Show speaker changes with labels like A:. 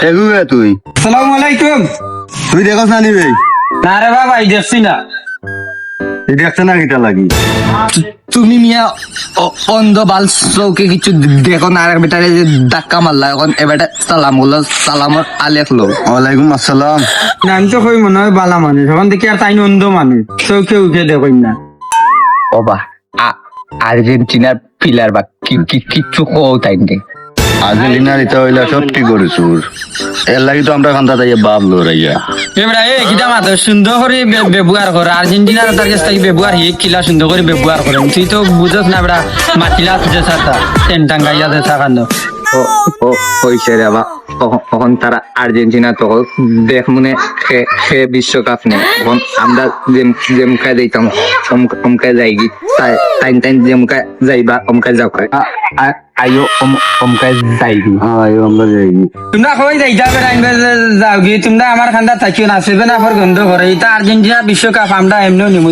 A: এগুবে তুই
B: আসসালামু আলাইকুম।
A: তুই দেখছ না নিবে
B: না রে বাবা, এই দেখছি না।
A: এই দেখছ না কিটা লাগি
C: তুমি মিয়া অন্ধ বাল চৌকে কিছু দেখো না, আর বেটারে যে ধাক্কা মারলা এখন এবারে সালাম হলো, সালামর আলেখ লো।
A: ওয়ালাইকুম আসসালাম।
B: না, আমি তো কই মনে হয় বালা মানুষ, এখন দেখি আর তাই অন্ধ মানুষ, চৌকে উঠে দেখুন না।
C: ওবা আর্জেন্টিনার পিলার বা কিচ্ছু কও তাই নে।
A: আর্জেন্টিনার ইতা হইলা সত্যি করেছুর এর লাগি তো আমরা খান্তা তাই বাপ লড়াইয়া
B: এবারে কিটা মাত্র সুন্দর করে ব্যবহার করে, আর্জেন্টিনার তার কাছ থেকে ব্যবহার হি কিলা সুন্দর করে ব্যবহার করে, তুই তো বুঝছ না বেড়া মাতিলা তুই সাথা টেনটাং গাইয়া দে সাকান্ন।
C: ও হইছে রে বা তখন তারা আর্জেন্টিনা তো দেখ মনে সে বিশ্বকাপ নেই, এখন আমরা যেমকা যাইতাম অমকা যাইগি, টাইম যেমকা যাইবা অমকা যাও আইও অমকা যাইগি।
A: আয় আমরা যাই
B: তোমরা কই যাইতা বেড়া যাও গি, তোমরা আমার খান্দা থাকিও না, সেভেন আপর গন্ধ করে, এটা আর্জেন্টিনা বিশ্বকাপ আমরা এমনিও নিমু।